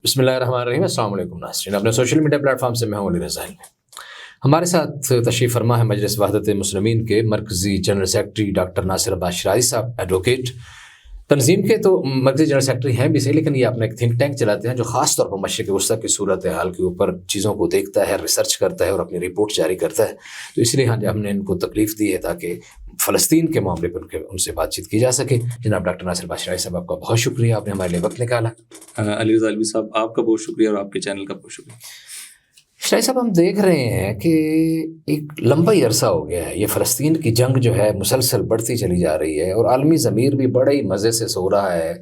بسم اللہ الرحمن الرحیم. السلام علیکم ناظرین. اپنے سوشل میڈیا پلیٹ فارم سے میں ہوں علی رضا علمی. ہمارے ساتھ تشریف فرما ہے مجلس وحدت مسلمین کے مرکزی جنرل سیکرٹری ڈاکٹر ناصر عباس شرائع صاحب، ایڈوکیٹ. تنظیم کے تو مرکزی جنرل سیکرٹری ہیں بھی صحیح، لیکن یہ اپنا ایک تھنک ٹینک چلاتے ہیں جو خاص طور پر مشرق وسطیٰ کی صورت حال کے اوپر چیزوں کو دیکھتا ہے، ریسرچ کرتا ہے اور اپنی رپورٹ جاری کرتا ہے. تو اس لیے ہم نے ان کو تکلیف دی ہے تاکہ فلسطین کے معاملے پر ان سے بات چیت کی جا سکے. جناب ڈاکٹر ناصر عباس شرائع صاحب، آپ کا بہت شکریہ، آپ نے ہمارے لیے وقت نکالا. علی رضا علمی صاحب، آپ کا بہت شکریہ اور آپ کے چینل کا بہت شکریہ. شرائع صاحب، ہم دیکھ رہے ہیں کہ ایک لمبا ہی عرصہ ہو گیا ہے یہ فلسطین کی جنگ جو ہے مسلسل بڑھتی چلی جا رہی ہے، اور عالمی ضمیر بھی بڑے ہی مزے سے سو رہا ہے.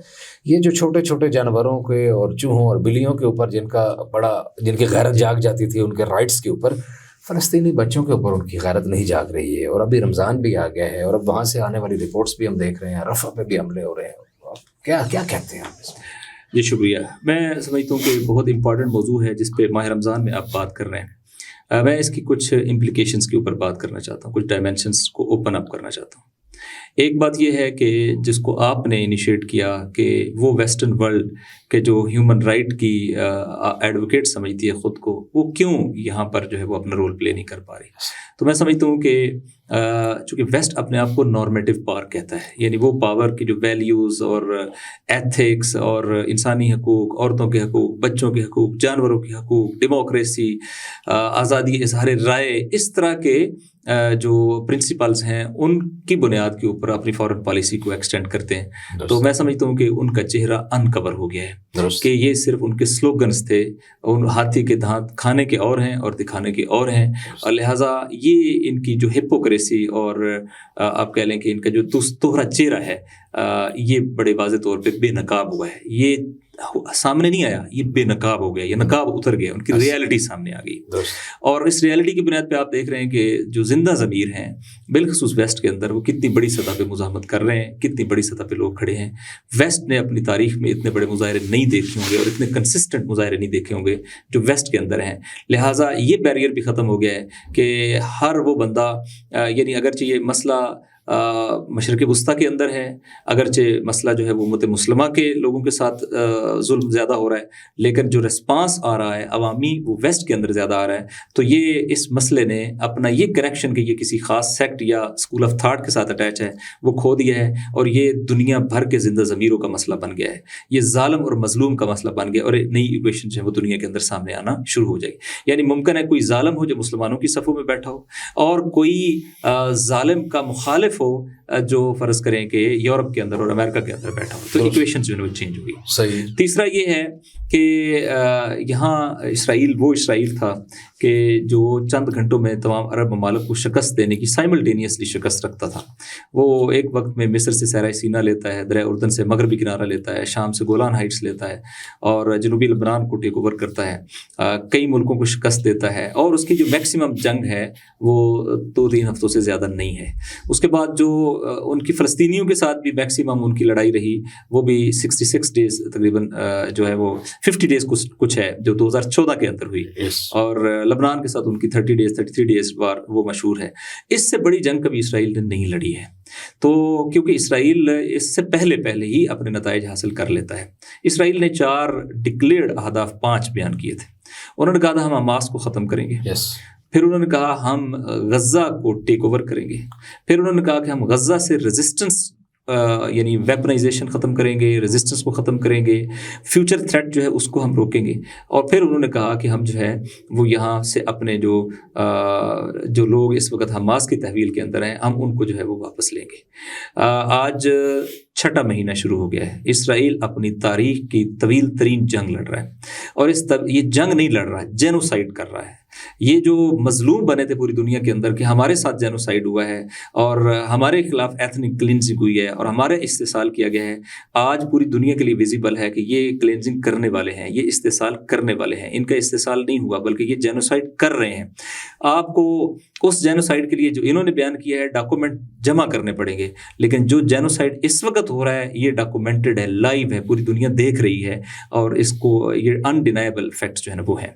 یہ جو چھوٹے چھوٹے جانوروں کے اور چوہوں اور بلیوں کے اوپر جن کی غیرت جاگ جاتی تھی، ان کے رائٹس کے اوپر، فلسطینی بچوں کے اوپر ان کی غیرت نہیں جاگ رہی ہے. اور ابھی رمضان بھی آ گیا ہے اور اب وہاں سے آنے والی رپورٹس بھی ہم دیکھ رہے ہیں، رفح پہ بھی حملے ہو رہے ہیں. کیا کہتے ہیں آپ اس میں؟ جی شکریہ. میں سمجھتا ہوں کہ بہت امپورٹنٹ موضوع ہے جس پہ ماہ رمضان میں آپ بات کر رہے ہیں. میں اس کی کچھ امپلیکیشنس کے اوپر بات کرنا چاہتا ہوں، کچھ ڈائمینشنس کو اوپن اپ کرنا چاہتا ہوں. ایک بات یہ ہے کہ جس کو آپ نے انیشیٹ کیا کہ وہ ویسٹرن ورلڈ کے جو ہیومن رائٹ کی ایڈوکیٹ سمجھتی ہے خود کو، وہ کیوں یہاں پر جو ہے وہ اپنا رول پلے نہیں کر پا رہی. تو میں سمجھتا ہوں کہ چونکہ ویسٹ اپنے آپ کو نارمیٹو پاور کہتا ہے، یعنی وہ پاور کی جو ویلیوز اور ایتھکس اور انسانی حقوق، عورتوں کے حقوق، بچوں کے حقوق، جانوروں کے حقوق، ڈیموکریسی، آزادی اظہار رائے، اس طرح کے جو پرنسپلز ہیں ان کی بنیاد کے اوپر اپنی فارن پالیسی کو ایکسٹینڈ کرتے ہیں. تو میں سمجھتا ہوں کہ ان کا چہرہ انکور ہو گیا ہے کہ یہ صرف ان کے سلوگنز تھے. ان ہاتھی کے دانت کھانے کے اور ہیں اور دکھانے کے اور ہیں، اور لہٰذا یہ ان کی جو ہپوکریسی اور آپ کہہ لیں کہ ان کا جو دوہرا چہرہ ہے، یہ بڑے واضح طور پہ بے نقاب ہوا ہے. یہ سامنے نہیں آیا، یہ بے نقاب ہو گیا، یہ نقاب اتر گیا، ان کی ریالٹی سامنے آ گئی. اور اس ریالٹی کی بنیاد پہ آپ دیکھ رہے ہیں کہ جو زندہ ضمیر ہیں بالخصوص ویسٹ کے اندر، وہ کتنی بڑی سطح پہ مزاحمت کر رہے ہیں، کتنی بڑی سطح پہ لوگ کھڑے ہیں. ویسٹ نے اپنی تاریخ میں اتنے بڑے مظاہرے نہیں دیکھے ہوں گے اور اتنے کنسسٹنٹ مظاہرے نہیں دیکھے ہوں گے جو ویسٹ کے اندر ہیں. لہٰذا یہ بیریئر بھی ختم ہو گیا ہے کہ ہر وہ بندہ، یعنی اگرچہ یہ مسئلہ مشرق وسطیٰ کے اندر ہے، اگرچہ مسئلہ جو ہے وہ امت مسلمہ کے لوگوں کے ساتھ ظلم زیادہ ہو رہا ہے، لیکن جو ریسپانس آ رہا ہے عوامی، وہ ویسٹ کے اندر زیادہ آ رہا ہے. تو یہ اس مسئلے نے اپنا یہ کنیکشن کہ یہ کسی خاص سیکٹ یا اسکول آف تھاٹ کے ساتھ اٹیچ ہے، وہ کھو دیا ہے، اور یہ دنیا بھر کے زندہ ضمیروں کا مسئلہ بن گیا ہے. یہ ظالم اور مظلوم کا مسئلہ بن گیا، اور ایک نئی ایکویشن جو ہے وہ دنیا کے اندر سامنے آنا شروع ہو جائے گی. یعنی ممکن ہے کوئی ظالم ہو جو مسلمانوں کی صفوں میں بیٹھا ہو، اور کوئی ظالم کا مخالف ہو جو فرض کریں کہ یورپ کے اندر اور امریکہ کے اندر بیٹھا ہو. تو ایکویشن جو ہے وہ چینج ہوئی. صحیح. تیسرا یہ ہے کہ یہاں اسرائیل وہ اسرائیل تھا کہ جو چند گھنٹوں میں تمام عرب ممالک کو شکست دینے کی سائملٹینیسلی شکست رکھتا تھا. وہ ایک وقت میں مصر سے صحرائے سینا لیتا ہے، دریا اردن سے مغربی کنارہ لیتا ہے، شام سے گولان ہائٹس لیتا ہے، اور جنوبی لبنان کو ٹیک اوور کرتا ہے، کئی ملکوں کو شکست دیتا ہے. اور اس کی جو میکسیمم جنگ ہے وہ 2-3 ہفتوں سے زیادہ نہیں ہے. اس کے بعد جو ان کی فلسطینیوں کے ساتھ بھی میکسیمم ان کی لڑائی رہی، وہ بھی 66 ڈیز تقریباً جو ہے وہ 50 ڈیز کچھ ہے جو 2014 کے اندر ہوئی. اور لبنان کے ساتھ ان کی 30 ڈیز 33 ڈیز وار وہ مشہور ہے. اس سے بڑی جنگ کبھی اسرائیل نے نہیں لڑی ہے. تو کیونکہ اسرائیل اس سے پہلے ہی اپنے نتائج حاصل کر لیتا ہے. اسرائیل نے 4 ڈکلیئرڈ اہداف 5 بیان کیے تھے. انہوں نے کہا تھا ہم حماس کو ختم کریں گے. پھر انہوں نے کہا ہم غزہ کو ٹیک اوور کریں گے. پھر انہوں نے کہا کہ ہم غزہ سے ریزسٹنس یعنی ویپنائزیشن ختم کریں گے، ریزسٹنس کو ختم کریں گے، فیوچر تھریٹ جو ہے اس کو ہم روکیں گے. اور پھر انہوں نے کہا کہ ہم جو ہے وہ یہاں سے اپنے جو لوگ اس وقت حماس کی تحویل کے اندر ہیں، ہم ان کو جو ہے وہ واپس لیں گے. آج 6واں مہینہ شروع ہو گیا ہے. اسرائیل اپنی تاریخ کی طویل ترین جنگ لڑ رہا ہے، اور یہ جنگ نہیں لڑ رہا ہے، جینوسائیڈ کر رہا ہے. یہ جو مظلوم بنے تھے پوری دنیا کے اندر کہ ہمارے ساتھ جینوسائیڈ ہوا ہے اور ہمارے خلاف ایتھنک کلینزنگ ہوئی ہے اور ہمارے استحصال کیا گیا ہے، آج پوری دنیا کے لیے ویزیبل ہے کہ یہ کلینزنگ کرنے والے ہیں، یہ استحصال کرنے والے ہیں. ان کا استحصال نہیں ہوا بلکہ یہ جینوسائیڈ کر رہے ہیں. آپ کو اس جینوسائیڈ کے لیے جو انہوں نے بیان کیا ہے ڈاکومنٹ جمع کرنے پڑیں گے، لیکن جو جینوسائیڈ اس وقت ہو رہا ہے یہ ڈاکومنٹڈ ہے، لائیو ہے، پوری دنیا دیکھ رہی ہے، اور اس کو یہ انڈینائبل فیکٹس جو ہے نا وہ ہے.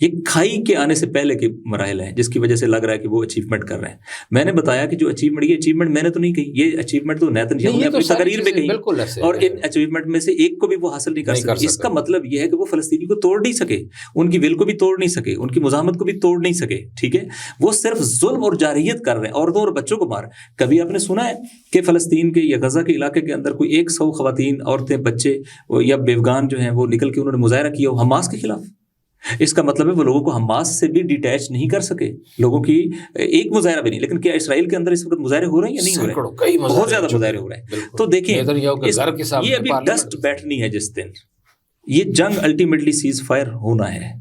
یہ کھائی کے آنے سے پہلے کے مراحل ہیں جس کی وجہ سے لگ رہا ہے کہ وہ اچیومنٹ کر رہے ہیں. میں نے بتایا کہ جو اچیومنٹ، یہ اچیومنٹ میں نے تو نہیں کہی، یہ اچیومنٹ تو نیتن یاہو نے اپنی تقریر میں کہی، اور ان اچیومنٹ میں سے ایک کو بھی وہ حاصل نہیں کر سکے. اس کا مطلب یہ ہے کہ وہ فلسطینی کو توڑ نہیں سکے، ان کی ول کو بھی توڑ نہیں سکے، ان کی مزاحمت کو بھی توڑ نہیں سکے. ٹھیک ہے، وہ صرف ظلم اور جارحیت کر رہے ہیں، عورتوں اور بچوں کو مار. کبھی آپ نے سنا ہے کہ فلسطین کے یا غزہ کے علاقے کے اندر کوئی 100 خواتین، عورتیں، بچے یا بیوگان جو ہیں وہ نکل کے انہوں نے مظاہرہ کیا ہو حماس کے خلاف؟ اس کا مطلب ہے وہ لوگوں کو حماس سے بھی ڈیٹیچ نہیں کر سکے، لوگوں کی ایک مظاہرہ بھی نہیں. لیکن کیا اسرائیل کے اندر اس وقت مظاہرے ہو رہے ہیں یا نہیں ہو رہے ہیں؟ بہت زیادہ مظاہرے ہو رہے ہیں. تو دیکھیں یہ ابھی ڈسٹ بیٹھنی ہے جس دن یہ جنگ الٹیمیٹلی سیز فائر ہونا ہے.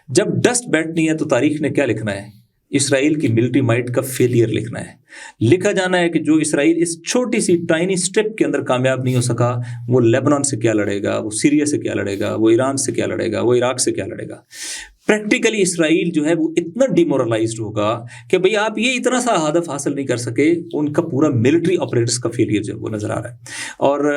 جب ڈسٹ بیٹھنی ہے تو تاریخ نے کیا لکھنا ہے؟ اسرائیل کی ملٹری مائٹ کا فیلئر لکھنا ہے. لکھا جانا ہے کہ جو اسرائیل اس چھوٹی سی ٹائنی سٹیپ کے اندر کامیاب نہیں ہو سکا، وہ لیبنان سے کیا لڑے گا، وہ سیریا سے کیا لڑے گا، وہ ایران سے کیا لڑے گا، وہ عراق سے کیا لڑے گا. پریکٹیکلی اسرائیل جو ہے وہ اتنا ڈیمورلائزڈ ہوگا کہ بھئی آپ یہ اتنا سا ہدف حاصل نہیں کر سکے. ان کا پورا ملٹری آپریٹرز کا فیلئر جو ہے وہ نظر آ رہا ہے. اور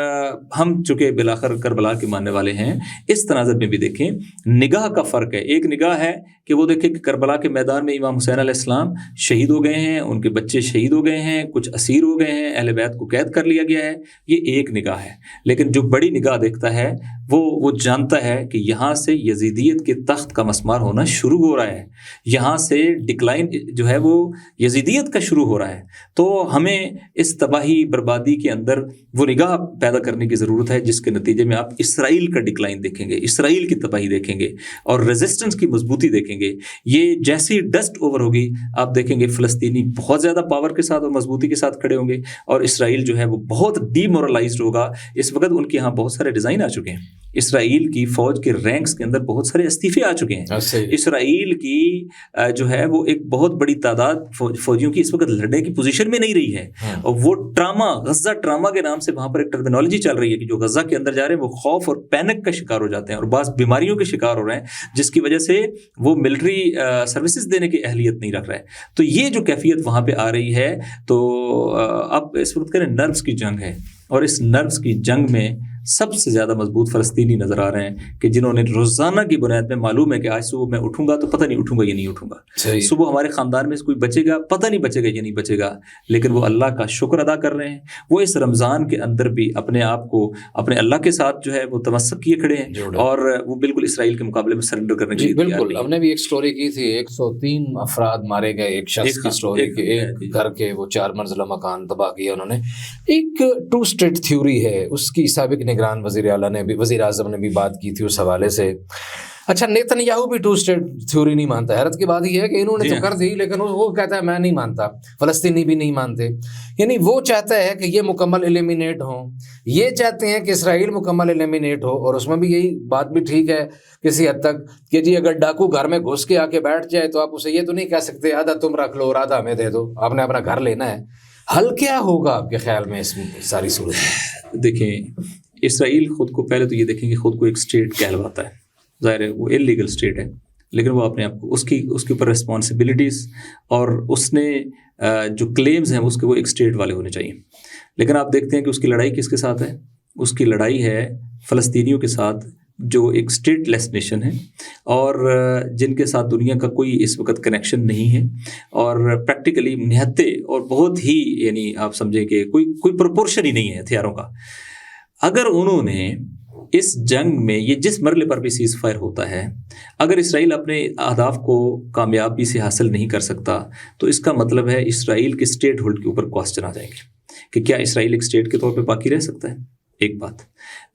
ہم چونکہ بالآخر کربلا کے ماننے والے ہیں، اس تناظر میں بھی دیکھیں نگاہ کا فرق ہے. ایک نگاہ ہے کہ وہ دیکھیں کہ کربلا کے میدان میں امام حسین علیہ السلام شہید ہو گئے ہیں، ان کے بچے شہید ہو گئے ہیں، کچھ اسیر ہو گئے ہیں، اہل بیت کو قید کر لیا گیا ہے. یہ ایک نگاہ ہے. لیکن جو بڑی نگاہ دیکھتا ہے وہ جانتا ہے کہ یہاں سے یزیدیت کے تخت کا مسمار ہونا شروع ہو رہا ہے، یہاں سے ڈکلائن جو ہے وہ یزیدیت کا شروع ہو رہا ہے. تو ہمیں اس تباہی بربادی کے اندر وہ نگاہ پیدا کرنے کی ضرورت ہے جس کے نتیجے میں آپ اسرائیل کا ڈکلائن دیکھیں گے، اسرائیل کی تباہی دیکھیں گے اور ریزسٹنس کی مضبوطی دیکھیں گے. یہ جیسی ڈسٹ اوور ہوگی آپ دیکھیں گے فلسطینی بہت زیادہ پاور کے ساتھ اور مضبوطی کے ساتھ کھڑے ہوں گے، اور اسرائیل جو ہے وہ بہت ڈی مورلائزڈ ہوگا. اس وقت ان کے یہاں بہت سارے ڈیزائن آ چکے ہیں، اسرائیل کی فوج کے رینکس کے اندر بہت سارے استعفے آ چکے ہیں. اسرائیل کی جو ہے وہ ایک بہت بڑی تعداد فوجیوں کی اس وقت لڑنے کی پوزیشن میں نہیں رہی ہے. اور وہ ٹراما، غزہ ٹراما کے نام سے وہاں پر ایک ٹرمینالوجی چل رہی ہے کہ جو غزہ کے اندر جا رہے ہیں وہ خوف اور پینک کا شکار ہو جاتے ہیں اور بعض بیماریوں کے شکار ہو رہے ہیں جس کی وجہ سے وہ ملٹری سروسز دینے کی اہلیت نہیں رکھ رہے. تو یہ جو کیفیت وہاں پہ آ رہی ہے، تو اب اس وقت کریں نروس کی جنگ ہے، اور اس نروس کی جنگ میں سب سے زیادہ مضبوط فلسطینی نظر آ رہے ہیں کہ جنہوں نے روزانہ کی بنیاد میں معلوم ہے کہ آج صبح میں اٹھوں گا تو پتہ نہیں اٹھوں گا یا نہیں اٹھوں گا، صبح ہمارے خاندان میں سے کوئی بچے گا، پتہ نہیں بچے گا یا نہیں بچے گا، لیکن وہ اللہ کا شکر ادا کر رہے ہیں. وہ اس رمضان کے اندر بھی اپنے آپ کو اپنے اللہ کے ساتھ جو ہے وہ تمسک کیے کھڑے ہیں، اور وہ بالکل اسرائیل کے مقابلے میں سرنڈر کرنے کے لیے بالکل. ہم نے بھی ایک سٹوری کی تھی، 103 افراد مارے گئے ایک شخص کی سٹوری کہ ایک گھر کے وہ 4 منزلہ مکان تباہ کیا انہوں نے. ایک 2 اسٹیٹ تھیوری ہے، اس کی سابق نگران وزیر اعلیٰ نے بھی، وزیر اعظم نے بھی بات کی تھی اس حوالے سے. اچھا نیتن یاہو بھی 2 اسٹیٹ تھیوری نہیں مانتا. حیرت کی بات یہ ہے کہ انہوں نے تو کر دی لیکن وہ کہتا ہے میں نہیں مانتا، فلسطینی بھی نہیں مانتے. یعنی وہ چاہتا ہے کہ یہ مکمل ایلیمینیٹ ہوں، یہ چاہتے ہیں کہ اسرائیل مکمل ایلیمینیٹ ہو. اور اس میں بھی یہی بات بھی ٹھیک ہے کسی حد تک کہ جی اگر ڈاکو گھر میں گھس کے آ کے بیٹھ جائے تو آپ اسے یہ تو نہیں کہہ سکتے آدھا تم رکھ لو اور آدھا ہمیں دے دو، آپ نے اپنا گھر لینا ہے. حل کیا ہوگا آپ کے خیال میں اس ساری صورت میں؟ دیکھیں اسرائیل خود کو پہلے تو یہ دیکھیں کہ خود کو ایک اسٹیٹ کہلواتا ہے، ظاہر ہے وہ انلیگل اسٹیٹ ہے، لیکن وہ اپنے آپ کو اس کے اوپر ریسپانسبلٹیز اور اس نے جو کلیمز ہیں اس کے وہ ایک اسٹیٹ والے ہونے چاہیے. لیکن آپ دیکھتے ہیں کہ اس کی لڑائی کس کے ساتھ ہے؟ اس کی لڑائی ہے فلسطینیوں کے ساتھ جو ایک اسٹیٹ لیس نیشن ہے اور جن کے ساتھ دنیا کا کوئی اس وقت کنیکشن نہیں ہے، اور پریکٹیکلی نہتے اور بہت ہی یعنی آپ سمجھیں کہ کوئی پروپورشن ہی نہیں ہے ہتھیاروں کا. اگر انہوں نے اس جنگ میں یہ جس مرحلے پر بھی سیز فائر ہوتا ہے، اگر اسرائیل اپنے اہداف کو کامیابی سے حاصل نہیں کر سکتا تو اس کا مطلب ہے اسرائیل کے اسٹیٹ ہولڈ کے اوپر کوسچن آ جائیں گے کہ کیا اسرائیل ایک اسٹیٹ کے طور پہ باقی رہ سکتا ہے. ایک بات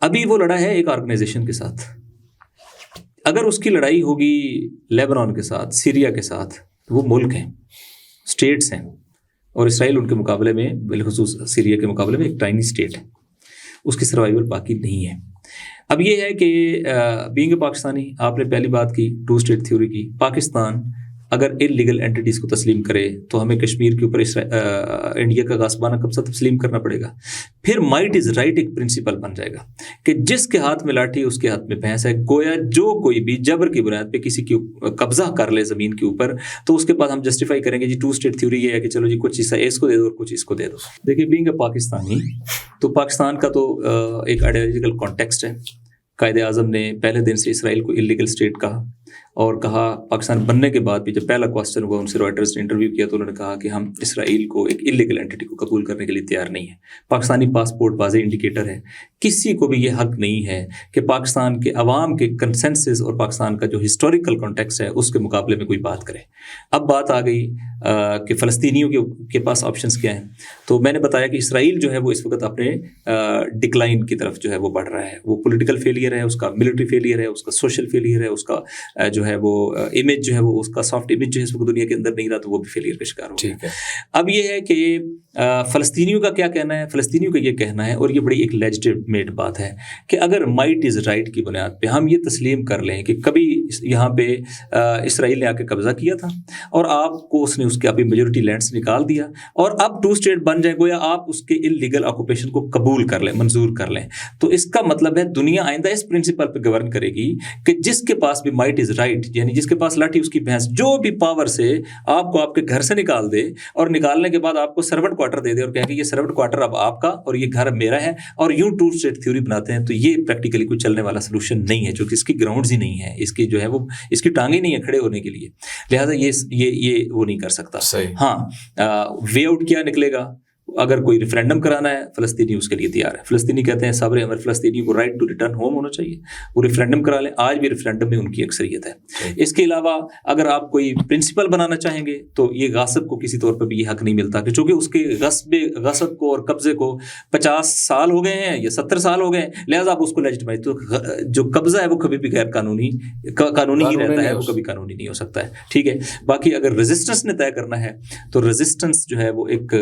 ابھی وہ لڑا ہے ایک آرگنائزیشن کے ساتھ، اگر اس کی لڑائی ہوگی لیبنان کے ساتھ، سیریا کے ساتھ، وہ ملک ہیں، اسٹیٹس ہیں، اور اسرائیل ان کے مقابلے میں بالخصوص سیریا کے مقابلے میں ایک ٹائنی اسٹیٹ ہے، اس کی سروائیول باقی نہیں ہے. اب یہ ہے کہ بینگ پاکستانی، آپ نے پہلی بات کی 2 اسٹیٹ تھیوری کی، پاکستان اگر انلیگل اینٹیٹیز کو تسلیم کرے تو ہمیں کشمیر کے اوپر انڈیا کا غاصبانہ قبضہ تسلیم کرنا پڑے گا. پھر مائٹ از رائٹ ایک پرنسپل بن جائے گا کہ جس کے ہاتھ میں لاٹھی اس کے ہاتھ میں بھینس ہے. گویا جو کوئی بھی جبر کی بنیاد پہ کسی کی قبضہ کر لے زمین کے اوپر تو اس کے بعد ہم جسٹیفائی کریں گے جی 2 اسٹیٹ تھیوری یہ ہے کہ چلو جی کچھ حصہ اس کو دے دو اور کچھ اس کو دے دو. دیکھیے بینگ اے پاکستانی تو پاکستان کا تو ایک آئیڈیالوجیکل کانٹیکسٹ ہے. قائد اعظم نے پہلے دن سے اسرائیل کو انلیگل اسٹیٹ کہا، اور کہا پاکستان بننے کے بعد بھی جب پہلا کوسچن ہوا، ان سے رائٹرز نے انٹرویو کیا تو انہوں نے کہا کہ ہم اسرائیل کو ایک انلیگل اینٹی کو قبول کرنے کے لیے تیار نہیں ہیں. پاکستانی پاسپورٹ واضح انڈیکیٹر ہے. کسی کو بھی یہ حق نہیں ہے کہ پاکستان کے عوام کے کنسنسس اور پاکستان کا جو ہسٹوریکل کانٹیکسٹ ہے اس کے مقابلے میں کوئی بات کرے. اب بات آ گئی کہ فلسطینیوں کے پاس آپشنس کیا ہیں. تو میں نے بتایا کہ اسرائیل جو ہے وہ اس وقت اپنے ڈکلائن کی طرف جو ہے وہ بڑھ رہا ہے. وہ پولیٹیکل فیلئر ہے، اس کا ملٹری فیلئر ہے، اس کا سوشل فیلئر ہے، اس کا جو ہے وہ امیج جو ہے وہ اس کا سافٹ امیج جو ہے اس وقت دنیا کے اندر نہیں رہا، تو وہ بھی فیلئر کا شکار ہو گیا. اب یہ ہے کہ فلسطینیوں کا کیا کہنا ہے. فلسطینیوں کا یہ کہنا ہے، اور یہ بڑی ایک لیجٹمیٹ بات ہے، کہ اگر مائٹ از رائٹ کی بنیاد پہ ہم یہ تسلیم کر لیں کہ کبھی یہاں پہ اسرائیل نے آ کے قبضہ کیا تھا اور آپ کو اس نے اس کے اپنی میجورٹی لینڈس نکال دیا، اور اب 2 اسٹیٹ بن جائے، گویا آپ اس کے انلیگل آکوپیشن کو قبول کر لیں، منظور کر لیں، تو اس کا مطلب ہے دنیا آئندہ اس پرنسپل پہ گورن کرے گی کہ جس کے پاس بھی مائٹ از رائٹ، یعنی جس کے پاس لاٹھی اس کی بھینس، جو بھی پاور سے آپ کو آپ کے گھر سے نکال دے اور نکالنے کے بعد آپ کو سرونٹ کوارٹر دے دے اور کہے کہ یہ سرونٹ کوارٹر اب آپ کا اور یہ گھر میرا ہے، اور یوں 2 اسٹیٹ تھیوری بناتے ہیں، تو یہ پریکٹیکلی کوئی چلنے والا سلوشن نہیں ہے، جو کہ اس کی گراؤنڈز ہی نہیں ہے، اس کی جو ہے وہ اس کی ٹانگیں نہیں ہے کھڑے ہونے کے لیے. لہٰذا یہ وہ نہیں کر سکتا. ہاں، وے آؤٹ کیا نکلے گا؟ اگر کوئی ریفرینڈم کرانا ہے، فلسطینی اس کے لیے تیار ہے. فلسطینی کہتے ہیں صبر ہمارے فلسطینی کو رائٹ ٹو ریٹرن ہوم ہونا چاہیے، وہ ریفرینڈم کرا لیں. آج بھی ریفرینڈم میں ان کی اکثریت ہے. اس کے علاوہ اگر آپ کوئی پرنسپل بنانا چاہیں گے تو یہ غاصب کو کسی طور پر بھی یہ حق نہیں ملتا، کہ چونکہ اس کے غصب کو اور قبضے کو 50 سال ہو گئے ہیں یا 70 سال ہو گئے ہیں، لہٰذا آپ اس کو لیجٹمائز. تو جو قبضہ ہے وہ کبھی بھی غیر قانونی ہی رہتا ہے، وہ کبھی قانونی نہیں ہو سکتا ہے. ٹھیک ہے. باقی اگر ریزسٹنس نے طے کرنا ہے تو ریزسٹنس جو ہے وہ ایک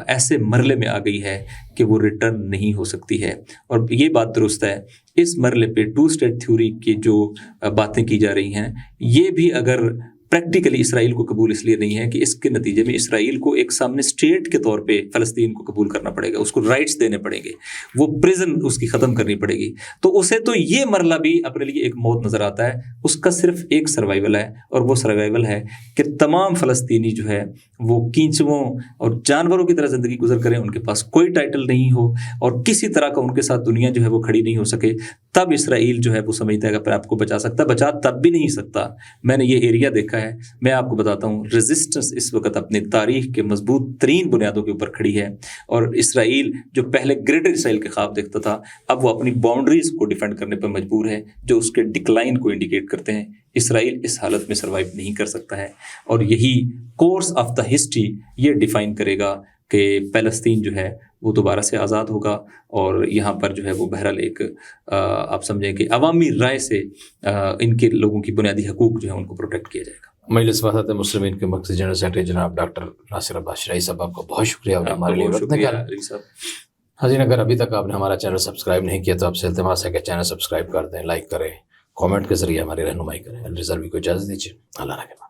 ایسے مرحلے میں آ گئی ہے کہ وہ ریٹرن نہیں ہو سکتی ہے. اور یہ بات درست ہے، اس مرحلے پہ 2 اسٹیٹ تھیوری کی جو باتیں کی جا رہی ہیں، یہ بھی اگر پریکٹیکلی اسرائیل کو قبول اس لیے نہیں ہے کہ اس کے نتیجے میں اسرائیل کو ایک سامنے اسٹیٹ کے طور پہ فلسطین کو قبول کرنا پڑے گا، اس کو رائٹس دینے پڑیں گے، وہ پریزن اس کی ختم کرنی پڑے گی. تو اسے تو یہ مرحلہ بھی اپنے لیے ایک موت نظر آتا ہے. اس کا صرف ایک سروائیول ہے، اور وہ سروائیول ہے کہ تمام فلسطینی جو ہے وہ کینچووں اور جانوروں کی طرح زندگی گزر کریں، ان کے پاس کوئی ٹائٹل نہیں ہو اور کسی طرح کا ان کے ساتھ دنیا جو ہے وہ کھڑی نہیں ہو سکے. تب اسرائیل جو ہے وہ سمجھتا ہے کہ اپنے آپ کو بچا سکتا، بچا تب بھی نہیں سکتا. میں نے یہ ایریا دیکھا ہے. میں آپ کو بتاتا ہوں، ریزسٹنس اس وقت اپنی تاریخ کے مضبوط ترین بنیادوں کے اوپر کھڑی ہے، اور اسرائیل جو پہلے گریٹر اسرائیل کے خواب دیکھتا تھا، اب وہ اپنی باؤنڈریز کو ڈیفینڈ کرنے پر مجبور ہے، جو اس کے ڈکلائن کو انڈیکیٹ کرتے ہیں. اسرائیل اس حالت میں سروائیو نہیں کر سکتا ہے، اور یہی کورس آف دا ہسٹری یہ ڈیفائن کرے گا کہ فلسطین جو ہے وہ دوبارہ سے آزاد ہوگا، اور یہاں پر جو ہے وہ بہرحال ایک آپ سمجھیں کہ عوامی رائے سے ان کے لوگوں کی بنیادی حقوق جو ہے ان کو پروٹیکٹ کیا جائے گا. مجلس وحدت مسلمین کے مرکزی جنرل سیکرٹری جناب ڈاکٹر ناصر عباس شرائعی صاحب، آپ کا بہت شکریہ ہمارے لیے وقت نکالا. حاضرین، اگر ابھی تک آپ نے ہمارا چینل سبسکرائب نہیں کیا تو آپ سے التماس ہے کہ چینل سبسکرائب کر دیں، لائک کریں، کامنٹ کے ذریعے ہماری رہنمائی کریں. الرضا کو اجازت دیجیے. اللہ نگہبان.